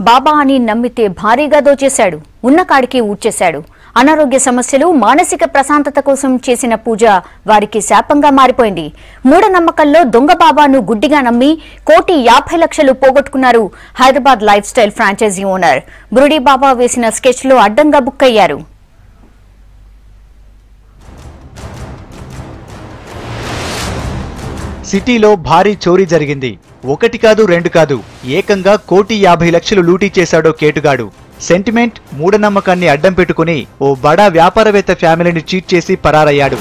బాబా అని నమ్మితే భారీగా దోచేశాడు, ఉన్న కాడికి ఊడ్చేశాడు. అనారోగ్య సమస్యలు, మానసిక ప్రశాంతత కోసం చేసిన పూజ వారికి శాపంగా మారిపోయింది. మూఢనమ్మకాల్లో దొంగ బాబాను గుడ్డిగా నమ్మి 1,50,00,000 పోగొట్టుకున్నారు Hyderabad lifestyle franchise owner. బురుడి బాబా వేసిన స్కెచ్ లో అడ్డంగా బుక్ అయ్యారు. సిటీలో భారీ చోరీ జరిగింది. ఒకటి కాదు, రెండు కాదు, ఏకంగా 1,50,00,000 లూటీ చేశాడో కేటుగాడు. సెంటిమెంట్, మూఢనమ్మకాన్ని అడ్డం పెట్టుకుని ఓ బడా వ్యాపారవేత్త ఫ్యామిలీని చీట్ చేసి పరారయ్యాడు.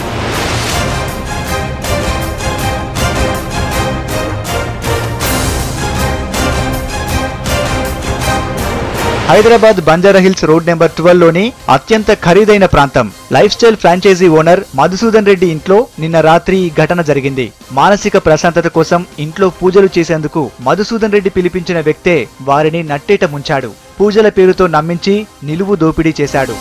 హైదరాబాద్ బంజారాహిల్స్ రోడ్ నెంబర్ 12లోని అత్యంత ఖరీదైన ప్రాంతం. Lifestyle franchise owner Madhusudan Reddy ఇంట్లో నిన్న రాత్రి ఈ ఘటన జరిగింది. మానసిక ప్రశాంతత కోసం ఇంట్లో పూజలు చేసేందుకు మధుసూదన్ రెడ్డి పిలిపించిన వ్యక్తే వారిని నట్టేట ముంచాడు. పూజల పేరుతో నమ్మించి నిలువు దోపిడీ చేశాడు.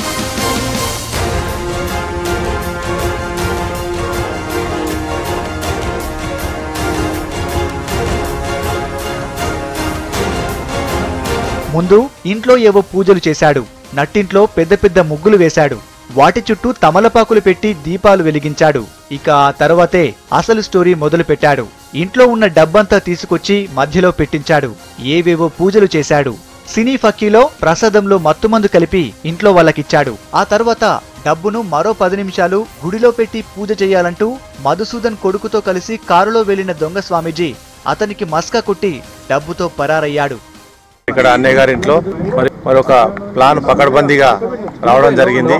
ముందు ఇంట్లో ఏవో పూజలు చేశాడు. నట్టింట్లో పెద్ద పెద్ద ముగ్గులు వేశాడు. వాటి చుట్టూ తమలపాకులు పెట్టి దీపాలు వెలిగించాడు. ఇక ఆ తర్వాతే అసలు స్టోరీ మొదలు పెట్టాడు. ఇంట్లో ఉన్న డబ్బంతా తీసుకొచ్చి మధ్యలో పెట్టించాడు. ఏవేవో పూజలు చేశాడు. సినీ ఫక్కీలో ప్రసాదంలో మత్తుమందు కలిపి ఇంట్లో వాళ్ళకిచ్చాడు. ఆ తర్వాత డబ్బును మరో 10 నిమిషాలు గుడిలో పెట్టి పూజ చేయాలంటూ మధుసూదన్ కొడుకుతో కలిసి కారులో వెళ్లిన దొంగ స్వామీజీ అతనికి మస్కా కొట్టి డబ్బుతో పరారయ్యాడు. ఇక్కడ అన్నయ్య గారి ఇంట్లో మరొక ప్లాన్ పకడ్బందీగా రావడం జరిగింది.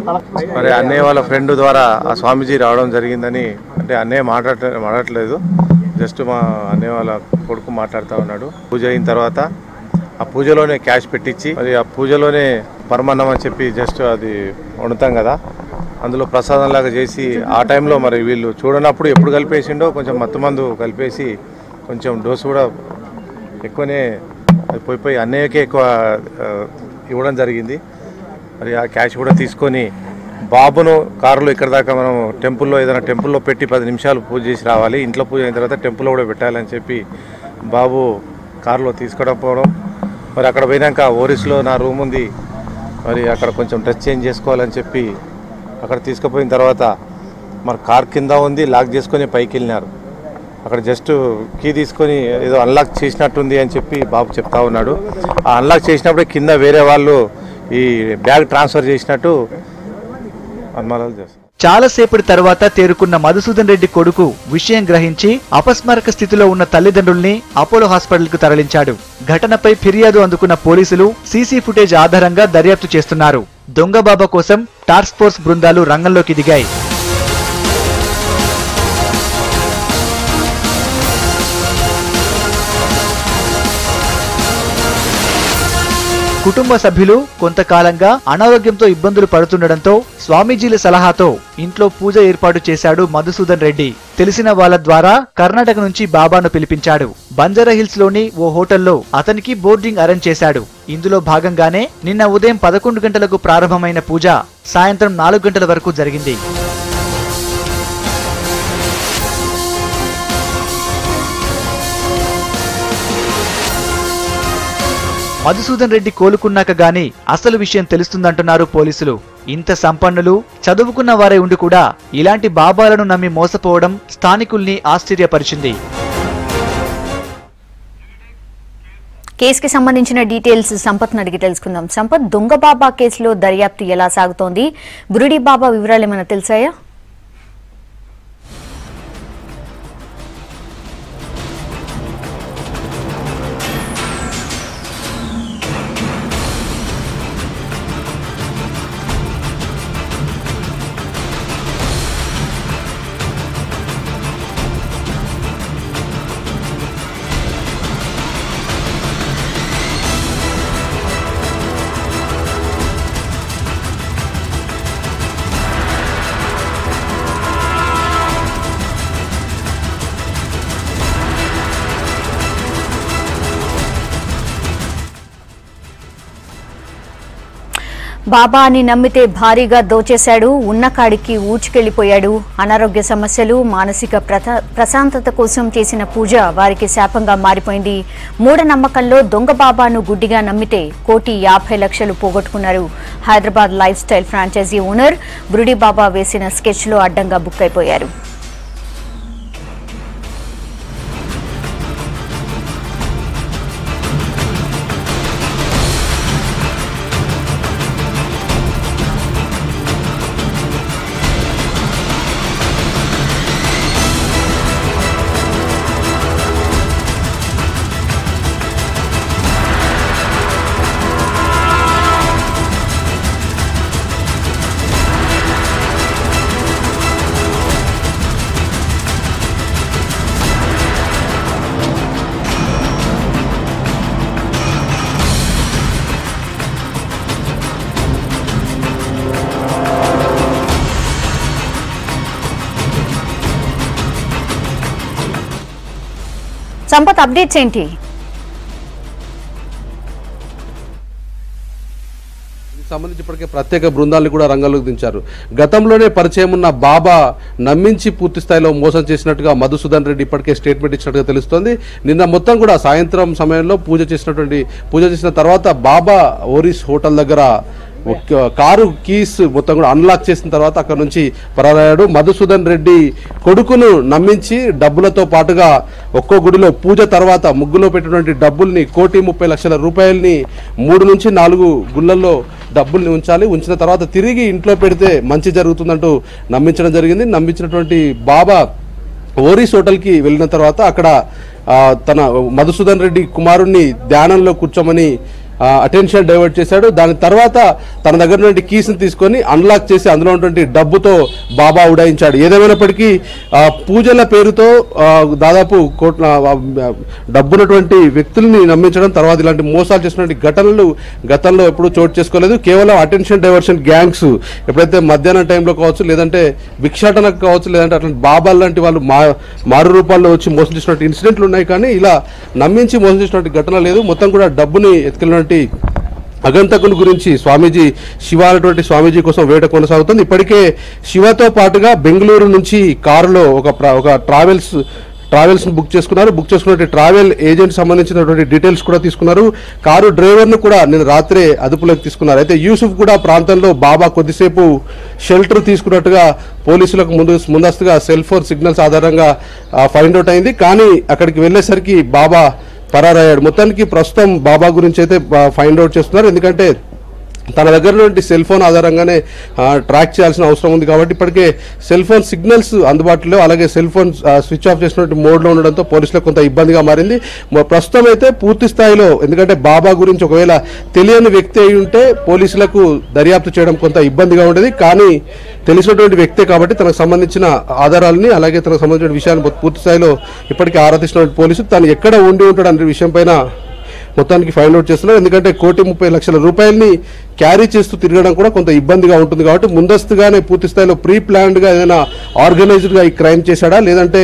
మరి అన్నయ్య వాళ్ళ ఫ్రెండ్ ద్వారా ఆ స్వామీజీ రావడం జరిగిందని, అంటే అన్నయ్య మాట్లాడట్లేదు, జస్ట్ మా అన్నయ్య వాళ్ళ కొడుకు మాట్లాడుతూ ఉన్నాడు. పూజ అయిన తర్వాత ఆ పూజలోనే క్యాష్ పెట్టించి, మరి ఆ పూజలోనే పరమాన్నం అని చెప్పి జస్ట్ అది వండుతాం కదా, అందులో ప్రసాదం లాగా చేసి ఆ టైంలో మరి వీళ్ళు చూడనప్పుడు ఎప్పుడు కలిపేసిండో కొంచెం మత్తుమందు కలిపేసి కొంచెం డోసు కూడా ఎక్కువనే అది పోయిపోయి అన్నయ్యకే ఎక్కువ ఇవ్వడం జరిగింది. మరి ఆ క్యాష్ కూడా తీసుకొని బాబును కారులో ఇక్కడ దాకా మనం టెంపుల్లో ఏదైనా టెంపుల్లో పెట్టి 10 నిమిషాలు పూజ చేసి రావాలి, ఇంట్లో పూజ అయిన తర్వాత టెంపుల్లో కూడా పెట్టాలని చెప్పి బాబు కారులో తీసుకురాకపోవడం. మరి అక్కడ పోయినాక ఓరిస్లో నా రూమ్ ఉంది, మరి అక్కడ కొంచెం డ్రెస్ చేంజ్ చేసుకోవాలని చెప్పి అక్కడ తీసుకుపోయిన తర్వాత మరి కార్ కింద ఉంది, లాక్ చేసుకొని పైకి వెళ్ళినారు. అక్కడ జస్ట్ కీ తీసుకొని ఏదో అన్లాక్ చేసినట్టుంది అని చెప్పి బాబు చెప్తా ఉన్నాడు. ఆ అన్లాక్ చేసినప్పుడే కింద వేరే వాళ్ళు ఈ బ్యాగ్ ట్రాన్స్ఫర్ చేసినట్టు అనుమానాలు చేస్తారు. చాలాసేపటి తర్వాత తేరుకున్న మధుసూదన్ రెడ్డి కొడుకు విషయం గ్రహించి అపస్మారక స్థితిలో ఉన్న తల్లిదండ్రుల్ని అపోలో హాస్పిటల్ కు తరలించాడు. ఘటనపై ఫిర్యాదు అందుకున్న పోలీసులు సీసీ ఫుటేజ్ ఆధారంగా దర్యాప్తు చేస్తున్నారు. దొంగ బాబా కోసం టాస్క్ ఫోర్స్ బృందాలు రంగంలోకి దిగాయి. కుటుంబ సభ్యులు కొంతకాలంగా అనారోగ్యంతో ఇబ్బందులు పడుతుండటంతో స్వామీజీల సలహాతో ఇంట్లో పూజ ఏర్పాటు చేశాడు మధుసూదన్ రెడ్డి. తెలిసిన వాళ్ళ ద్వారా కర్ణాటక నుంచి బాబాను పిలిపించాడు. బంజారాహిల్స్ లోని ఓ హోటల్లో అతనికి బోర్డింగ్ అరేంజ్ చేశాడు. ఇందులో భాగంగానే నిన్న ఉదయం 11 గంటలకు ప్రారంభమైన పూజ సాయంత్రం 4 గంటల వరకు జరిగింది. మధుసూదన్ రెడ్డి కోలుకున్నాక గాని అసలు విషయం తెలుస్తుందంటున్నారు పోలీసులు. ఇంత సంపన్నులు, చదువుకున్న వారే ఉండి కూడా ఇలాంటి బాబాలను నమ్మి మోసపోవడం స్థానికుల్ని ఆశ్చర్యపరిచింది. కేసుకి సంబంధించిన డీటెయిల్స్ సంపత్ను అడిగి తెలుసుకుందాం. సంపత్, దొంగ బాబా కేసులో దర్యాప్తు ఎలా సాగుతోంది? బురుడి బాబా వివరాలు ఏమైనా తెలుసాయా? బాబా అని నమ్మితే భారీగా దోచేశాడు, ఉన్నకాడికి ఊడ్చుకెళ్లిపోయాడు. అనారోగ్య సమస్యలు, మానసిక ప్రశాంతత కోసం చేసిన పూజ వారికి శాపంగా మారిపోయింది. మూఢనమ్మకంలో దొంగ బాబాను గుడ్డిగా నమ్మితే 1,50,00,000 పోగొట్టుకున్నారు. Hyderabad lifestyle franchise owner బురుడి బాబా వేసిన స్కెచ్ లో అడ్డంగా బుక్ అయిపోయారు. సంపత్, అప్డేట్స్ ఏంటి? సంబంధించి ఇప్పటికే ప్రత్యేక బృందాలను కూడా రంగంలోకి దించారు. గతంలోనే పరిచయం ఉన్న బాబా నమ్మించి పూర్తి స్థాయిలో మోసం చేసినట్టుగా మధుసూదన్ రెడ్డి ఇప్పటికే స్టేట్మెంట్ ఇచ్చినట్టుగా తెలుస్తోంది. నిన్న మొత్తం కూడా సాయంత్రం సమయంలో పూజ చేసిన తర్వాత బాబా ఓరిస్ హోటల్ దగ్గర కారు కీస్ మొత్తం కూడా అన్లాక్ చేసిన తర్వాత అక్కడ నుంచి పరారయ్యాడు. మధుసూదన్ రెడ్డి కొడుకును నమ్మించి డబ్బులతో పాటుగా ఒక్కో గుడిలో పూజ తర్వాత ముగ్గులో పెట్టినటువంటి డబ్బుల్ని 1,30,00,000 రూపాయలని 3 నుంచి 4 గుళ్ళల్లో డబ్బుల్ని ఉంచిన తర్వాత తిరిగి ఇంట్లో పెడితే మంచి జరుగుతుందంటూ నమ్మించడం జరిగింది. నమ్మించినటువంటి బాబా ఓరిస్ హోటల్కి వెళ్ళిన తర్వాత అక్కడ తన మధుసూదన్ రెడ్డి కుమారుణ్ణి ధ్యానంలో కూర్చోమని అటెన్షన్ డైవర్ట్ చేశాడు. దాని తర్వాత తన దగ్గర నుండి కీస్ని తీసుకొని అన్లాక్ చేసి అందులో ఉన్నటువంటి డబ్బుతో బాబా ఉడాయించాడు. ఏదేమైనప్పటికీ పూజల పేరుతో దాదాపు డబ్బున్నటువంటి వ్యక్తుల్ని నమ్మించడం, తర్వాత ఇలాంటి మోసాలు చేసినటువంటి ఘటనలు గతంలో ఎప్పుడూ చోటు చేసుకోలేదు. కేవలం అటెన్షన్ డైవర్షన్ గ్యాంగ్స్ ఎప్పుడైతే మధ్యాహ్నం టైంలో కావచ్చు, లేదంటే భిక్షాటనకు కావచ్చు, లేదంటే అట్లాంటి బాబాలు లాంటి వాళ్ళు మారు రూపాల్లో వచ్చి మోసం చేసినటువంటి ఇన్సిడెంట్లు ఉన్నాయి. కానీ ఇలా నమ్మించి మోసం చేసినటువంటి ఘటన లేదు. మొత్తం కూడా డబ్బుని ఎత్తుకెళ్ళినటువంటి అగంతకుని గురించి స్వామీజీ శివ అనేటువంటి స్వామీజీ కోసం వేట కొనసాగుతుంది. ఇప్పటికే శివతో పాటుగా బెంగళూరు నుంచి కారులో ఒక ట్రావెల్స్ బుక్ చేసుకున్నటువంటి ట్రావెల్ ఏజెంట్ సంబంధించినటువంటి డీటెయిల్స్ కూడా తీసుకున్నారు. కారు డ్రైవర్ను కూడా నిన్న రాత్రే అదుపులోకి తీసుకున్నారు. అయితే యూసుఫ్ కూడా ప్రాంతంలో బాబా కొద్దిసేపు షెల్టర్ తీసుకున్నట్టుగా పోలీసులకు ముందస్తుగా సెల్ ఫోన్ సిగ్నల్స్ ఆధారంగా ఫైండ్ అవుట్ అయింది. కానీ అక్కడికి వెళ్ళేసరికి బాబా పరారయ్యాడు. మొత్తానికి ప్రస్తుతం బాబా గురించి అయితే ఫైండ్ అవుట్ చేస్తున్నారు. ఎందుకంటే తన దగ్గర నుండి సెల్ ఫోన్ ఆధారంగానే ట్రాక్ చేయాల్సిన అవసరం ఉంది కాబట్టి ఇప్పటికే సెల్ ఫోన్ సిగ్నల్స్ అందుబాటులో, అలాగే సెల్ ఫోన్ స్విచ్ ఆఫ్ చేసినటువంటి మోడ్లో ఉండడంతో పోలీసులకు కొంత ఇబ్బందిగా మారింది. ప్రస్తుతం అయితే పూర్తి స్థాయిలో, ఎందుకంటే బాబా గురించి ఒకవేళ తెలియని వ్యక్తి అయి ఉంటే పోలీసులకు దర్యాప్తు చేయడం కొంత ఇబ్బందిగా ఉండేది. కానీ తెలిసినటువంటి వ్యక్తే కాబట్టి తనకు సంబంధించిన ఆధారాలని, అలాగే తనకు సంబంధించిన విషయాన్ని పూర్తి స్థాయిలో ఇప్పటికే ఆరాధిస్తున్న పోలీసులు తను ఎక్కడ ఉండి ఉంటాడు అనే విషయం పైన మొత్తానికి ఫైండ్ అవుట్ చేస్తున్నారు. ఎందుకంటే 1,30,00,000 రూపాయలని క్యారీ చేస్తూ తిరగడం కూడా కొంత ఇబ్బందిగా ఉంటుంది కాబట్టి ముందస్తుగానే పూర్తి స్థాయిలో ప్రీ ప్లాన్డ్గా ఏదైనా ఆర్గనైజ్డ్గా ఈ క్రైమ్ చేశాడా, లేదంటే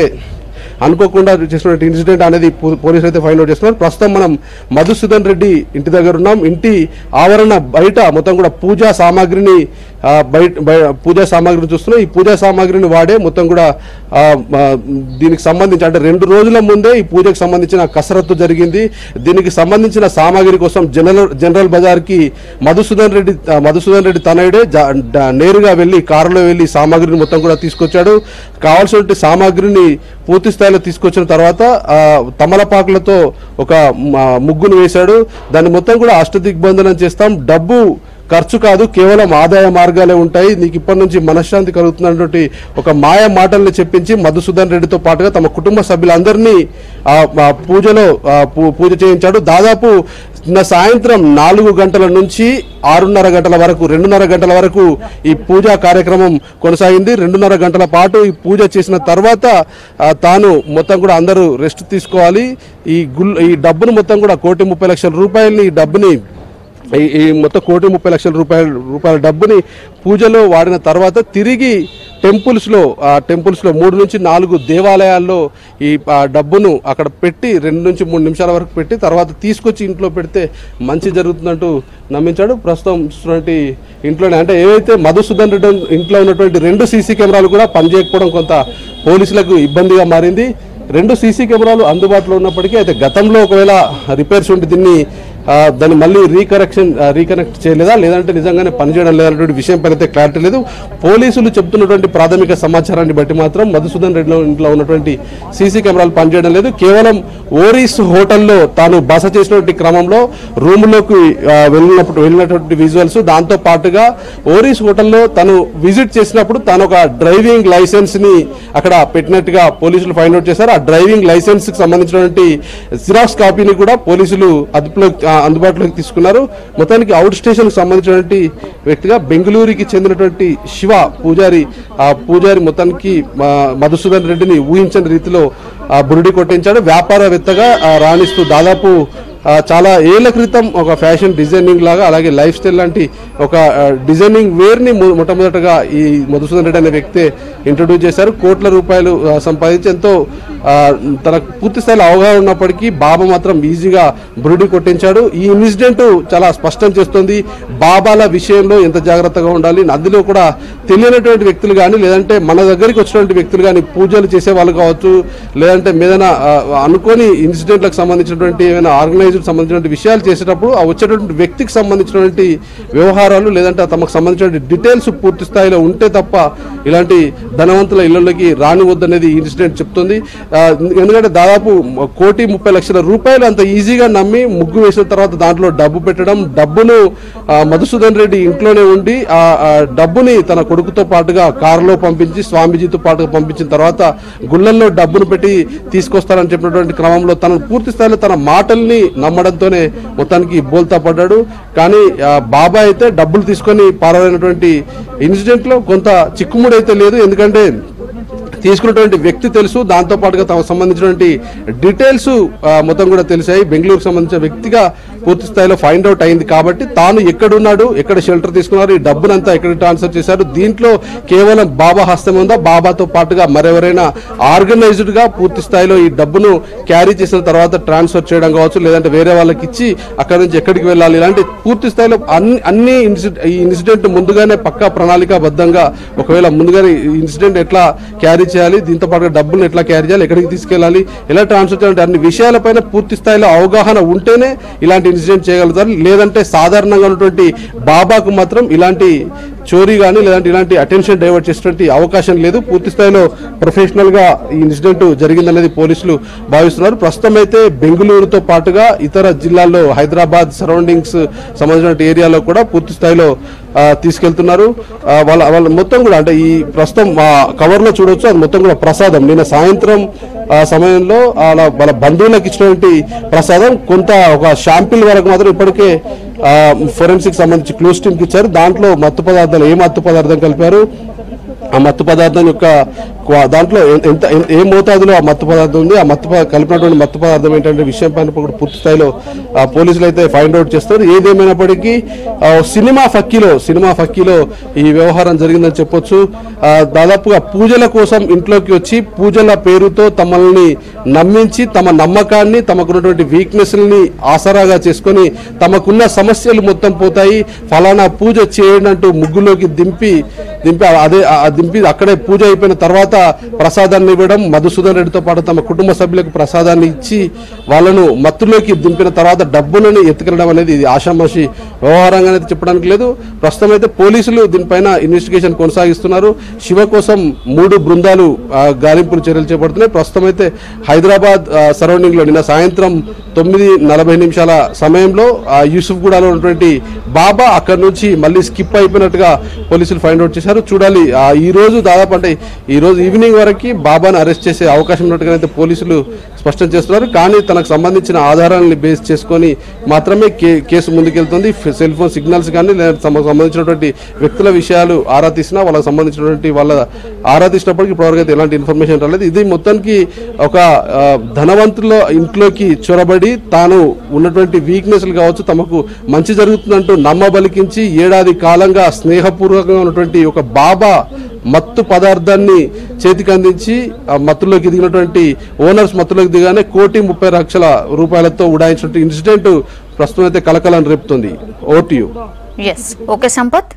అనుకోకుండా చేసినటువంటి ఇన్సిడెంట్ అనేది పోలీసులు అయితే ఫైండ్ అవుట్ చేస్తున్నారు. ప్రస్తుతం మనం మధుసూదన్ రెడ్డి ఇంటి దగ్గర ఉన్నాం. ఇంటి ఆవరణ బయట మొత్తం కూడా పూజా సామాగ్రిని చూస్తున్నాం. ఈ పూజా సామాగ్రిని వాడే మొత్తం కూడా దీనికి సంబంధించి అంటే 2 రోజుల ముందే ఈ పూజకు సంబంధించిన కసరత్తు జరిగింది. దీనికి సంబంధించిన సామాగ్రి కోసం జనరల్ బజార్కి మధుసూదన్ రెడ్డి తనయుడే నేరుగా వెళ్ళి కారులో వెళ్ళి సామాగ్రిని మొత్తం కూడా తీసుకొచ్చాడు. కావాల్సినటువంటి సామాగ్రిని పూర్తి స్థాయిలో తీసుకొచ్చిన తర్వాత తమలపాకులతో ఒక ముగ్గును వేశాడు. దాన్ని మొత్తం కూడా అష్టదిగ్బంధనం చేస్తాం, డబ్బు ఖర్చు కాదు, కేవలం ఆదాయ మార్గాలే ఉంటాయి, నీకు ఇప్పటి నుంచి మనశ్శాంతి కలుగుతున్నటువంటి ఒక మాయ మాటల్ని చెప్పించి మధుసూదన్ రెడ్డితో పాటుగా తమ కుటుంబ సభ్యులందరినీ పూజ చేయించాడు. దాదాపు నిన్న సాయంత్రం 4 గంటల నుంచి 6:30 గంటల వరకు 2:30 గంటల వరకు ఈ పూజా కార్యక్రమం కొనసాగింది. 2:30 గంటల పాటు ఈ పూజ చేసిన తర్వాత తాను మొత్తం కూడా అందరూ రెస్ట్ తీసుకోవాలి, ఈ డబ్బును మొత్తం కూడా 1,30,00,000 రూపాయలని ఈ డబ్బుని ఈ మొత్తం 1,30,00,000 రూపాయల డబ్బుని పూజలో వాడిన తర్వాత తిరిగి టెంపుల్స్ లో 3 నుంచి 4 దేవాలయాల్లో ఈ డబ్బును అక్కడ పెట్టి 2 నుంచి 3 నిమిషాల వరకు పెట్టి తర్వాత తీసుకొచ్చి ఇంట్లో పెడితే మంచి జరుగుతుందంటూ నమ్మించాడు. ప్రస్తుతం ఇంట్లోనే అంటే ఏవైతే మధుసూదన్ రెడ్డి ఇంట్లో ఉన్నటువంటి 2 సీసీ కెమెరాలు కూడా పనిచేయకపోవడం కొంత పోలీసులకు ఇబ్బందిగా మారింది. 2 సీసీ కెమెరాలు అందుబాటులో ఉన్నప్పటికీ అయితే గతంలో ఒకవేళ రిపేర్స్ ఉంటే దాన్ని మళ్ళీ రీకనెక్ట్ చేయలేదా లేదంటే నిజంగానే పనిచేయడం లేదన్నటువంటి విషయం పైన అయితే క్లారిటీ లేదు. పోలీసులు చెబుతున్నటువంటి ప్రాథమిక సమాచారాన్ని బట్టి మాత్రం మధుసూదన్ రెడ్డి ఇంట్లో ఉన్నటువంటి సీసీ కెమెరాలు పనిచేయడం లేదు. కేవలం ఓరీస్ హోటల్లో తాను బస చేసినటువంటి క్రమంలో రూమ్లోకి వెళ్ళినటువంటి విజువల్స్, దాంతో పాటుగా ఓరీస్ హోటల్లో తను విజిట్ చేసినప్పుడు తాను ఒక డ్రైవింగ్ లైసెన్స్ ని అక్కడ పెట్టినట్టుగా పోలీసులు ఫైండ్ అవుట్ చేశారు. ఆ డ్రైవింగ్ లైసెన్స్ కి సంబంధించినటువంటి జిరాక్స్ కాపీని కూడా పోలీసులు అందుబాటులోకి తీసుకున్నారు. మొత్తానికి అవుట్ స్టేషన్ సంబంధించినటువంటి వ్యక్తిగా బెంగళూరుకి చెందినటువంటి శివ పూజారి, ఆ పూజారి మొత్తానికి మధుసూదన్ రెడ్డిని ఊహించని రీతిలో బురుడి కొట్టించాడు. వ్యాపారవేత్తగా రాణిస్తూ దాదాపు చాలా ఏళ్ల క్రితం ఒక ఫ్యాషన్ డిజైనింగ్ లాగా అలాగే లైఫ్ స్టైల్ లాంటి ఒక డిజైనింగ్ వేర్ ని మొట్టమొదటగా ఈ మధుసూదన్ రెడ్డి అనే వ్యక్తి ఇంట్రొడ్యూస్ చేశారు. కోట్ల రూపాయలు సంపాదించి ఎంతో తనకు పూర్తి స్థాయిలో అవగాహన ఉన్నప్పటికీ బాబా మాత్రం ఈజీగా బురుడి కొట్టించాడు. ఈ ఇన్సిడెంట్ చాలా స్పష్టం చేస్తుంది బాబాల విషయంలో ఎంత జాగ్రత్తగా ఉండాలి. అందులో కూడా తెలియనటువంటి వ్యక్తులు కానీ లేదంటే మన దగ్గరికి వచ్చినటువంటి వ్యక్తులు కానీ పూజలు చేసే వాళ్ళు కావచ్చు లేదంటే ఏదైనా అనుకోని ఇన్సిడెంట్లకు సంబంధించినటువంటి ఏమైనా ఆర్గనైజ్డ్ సంబంధించిన విషయాలు చేసేటప్పుడు ఆ వచ్చేటువంటి వ్యక్తికి సంబంధించినటువంటి వ్యవహారాలు లేదంటే తమకు సంబంధించిన డీటెయిల్స్ పూర్తి స్థాయిలో ఉంటే తప్ప ఇలాంటి ధనవంతుల ఇళ్లలోకి రానివద్దనేది ఈ ఇన్సిడెంట్ చెప్తుంది. ఎందుకంటే దాదాపు 1,30,00,000 రూపాయలు అంత ఈజీగా నమ్మి ముగ్గు వేసిన తర్వాత దాంట్లో డబ్బు పెట్టడం, డబ్బును మధుసూదన్ రెడ్డి ఇంట్లోనే ఉండి ఆ డబ్బుని తన కొడుకుతో పాటుగా కారులో పంపించి స్వామీజీతో పాటుగా పంపించిన తర్వాత గుళ్ళల్లో డబ్బును పెట్టి తీసుకొస్తారని చెప్పినటువంటి క్రమంలో తన పూర్తి స్థాయిలో తన మాటల్ని నమ్మడంతోనే మొత్తానికి బోల్తా పడ్డాడు. కానీ బాబా అయితే డబ్బులు తీసుకొని పాల్గొనటువంటి ఇన్సిడెంట్ లో కొంత చిక్కుముడైతే లేదు. ఎందుకంటే తీసుకున్నటువంటి వ్యక్తి తెలుసు, దాంతో పాటుగా తమకు సంబంధించినటువంటి డీటెయిల్స్ మొత్తం కూడా తెలిసాయి. బెంగళూరుకు సంబంధించిన వ్యక్తిగా పూర్తి స్థాయిలో ఫైండ్ అవుట్ అయింది కాబట్టి తాను ఎక్కడున్నాడు, ఎక్కడ షెల్టర్ తీసుకున్నారు, ఈ డబ్బునంతా ఎక్కడికి ట్రాన్స్ఫర్ చేశారు, దీంట్లో కేవలం బాబా హస్తం ఉందా, బాబాతో పాటుగా మరెవరైనా ఆర్గనైజ్డ్ గా పూర్తి స్థాయిలో ఈ డబ్బును క్యారీ చేసిన తర్వాత ట్రాన్స్ఫర్ చేయడం కావచ్చు లేదంటే వేరే వాళ్ళకి ఇచ్చి అక్కడి నుంచి ఎక్కడికి వెళ్ళాలి, ఇలాంటి పూర్తి స్థాయిలో అన్ని ఈ ఇన్సిడెంట్ ముందుగానే పక్కా ప్రణాళికాబద్ధంగా ఒకవేళ ముందుగానే ఇన్సిడెంట్ ఎట్లా క్యారీ చేయాలి, దీంతో పాటు డబ్బులను ఎట్లా క్యారీ చేయాలి, ఎక్కడికి తీసుకెళ్లాలి, ఎలా ట్రాన్స్ఫర్ చేయాలి, అన్ని విషయాలపైన పూర్తి స్థాయిలో అవగాహన ఉంటేనే ఇలాంటి ఇన్సిడెంట్ చేయగలుగుతారు. లేదంటే సాధారణంగా ఉన్నటువంటి బాబాకు మాత్రం ఇలాంటి చోరీ కానీ లేదంటే ఇలాంటి అటెన్షన్ డైవర్ట్ చేసేటువంటి అవకాశం లేదు. పూర్తి స్థాయిలో ప్రొఫెషనల్ గా ఈ ఇన్సిడెంట్ జరిగిందనేది పోలీసులు భావిస్తున్నారు. ప్రస్తుతం అయితే బెంగళూరుతో పాటుగా ఇతర జిల్లాల్లో హైదరాబాద్ సరౌండింగ్స్ సంబంధించిన ఏరియాలో కూడా పూర్తి స్థాయిలో తీసుకెళ్తున్నారు. వాళ్ళ మొత్తం కూడా అంటే ఈ ప్రస్తుతం కవర్ లో చూడొచ్చు, అది మొత్తం కూడా ప్రసాదం. నిన్న సాయంత్రం సమయంలో వాళ్ళ బంధువులకు ఇచ్చినటువంటి ప్రసాదం కొంత ఒక శాంపిల్ వరకు మాత్రం ఇప్పటికే ఫోరెన్సిక్ సంబంధించి క్లోజ్ టీమ్ కి ఇచ్చారు. దాంట్లో మత్తు పదార్థాలు ఏ మత్తు పదార్థం కలిపారు, ఆ మత్తు పదార్థం యొక్క దాంట్లో ఏ మోతాదులో ఆ మత్తు పదార్థం ఉంది, ఆ కలిపినటువంటి మత్తు పదార్థం ఏంటంటే విషయం పైన కూడా పూర్తి స్థాయిలో పోలీసులు అయితే ఫైండ్ అవుట్ చేస్తారు. ఏదేమైనప్పటికీ సినిమా ఫక్కీలో ఈ వ్యవహారం జరిగిందని చెప్పొచ్చు. దాదాపుగా పూజల కోసం ఇంట్లోకి వచ్చి పూజల పేరుతో తమల్ని నమ్మించి తమ నమ్మకాన్ని తమకున్నటువంటి వీక్నెస్ ని ఆసరాగా చేసుకొని తమకున్న సమస్యలు మొత్తం పోతాయి, ఫలానా పూజ చేయండి అంటూ ముగ్గులోకి దింపి అక్కడే పూజ అయిపోయిన తర్వాత ప్రసాదాన్ని ఇవ్వడం, మధుసూదన్ రెడ్డితో పాటు తమ కుటుంబ సభ్యులకు ప్రసాదాన్ని ఇచ్చి వాళ్ళను మత్తులోకి దింపిన తర్వాత డబ్బులను ఎత్తుకెళ్లడం అనేది ఇది ఆషామాషి వ్యవహారంగా అయితే చెప్పడానికి లేదు. ప్రస్తుతం అయితే పోలీసులు దీనిపైన ఇన్వెస్టిగేషన్ కొనసాగిస్తున్నారు. శివ కోసం 3 బృందాలు గాలింపులు చర్యలు చేపడుతున్నాయి. ప్రస్తుతం అయితే హైదరాబాద్ సరౌండింగ్ లో నిన్న సాయంత్రం 9:40 సమయంలో యూసుఫ్గూడలో ఉన్నటువంటి బాబా అక్కడి నుంచి మళ్ళీ స్కిప్ అయిపోయినట్టుగా పోలీసులు ఫైండ్ అవుట్ చేశారు. చూడాలి ఈ రోజు దాదాపు అంటే ఈ రోజు ఈవినింగ్ వరకు బాబాను అరెస్ట్ చేసే అవకాశం ఉన్నట్టుగానైతే పోలీసులు స్పష్టం చేస్తున్నారు. కానీ తనకు సంబంధించిన ఆధారాలను బేస్ చేసుకొని మాత్రమే కేసు ముందుకెళ్తుంది. సెల్ ఫోన్ సిగ్నల్స్ కానీ తమకు సంబంధించినటువంటి వ్యక్తుల విషయాలు ఆరా తీసినా వాళ్ళకి సంబంధించినటువంటి వాళ్ళ ఆరా తీసినప్పటికీ ఇప్పటివరకు అయితే ఎలాంటి ఇన్ఫర్మేషన్ రాలేదు. ఇది మొత్తానికి ఒక ధనవంతుల ఇంట్లోకి చొరబడి తాను ఉన్నటువంటి వీక్నెస్లు కావచ్చు తమకు మంచి జరుగుతుందంటూ నమ్మబలికించి ఏడాది కాలంగా స్నేహపూర్వకంగా ఉన్నటువంటి ఒక బాబా మత్తు పదార్థాన్ని చేతికి అందించి ఆ మత్తులోకి దిగినటువంటి ఓనర్స్ మత్తులోకి దిగానే 1,30,00,000 రూపాయలతో ఉడాయించినటువంటి ఇన్సిడెంట్ ప్రస్తుతం అయితే కలకలం రేపుతుంది. Vote okay Sampath.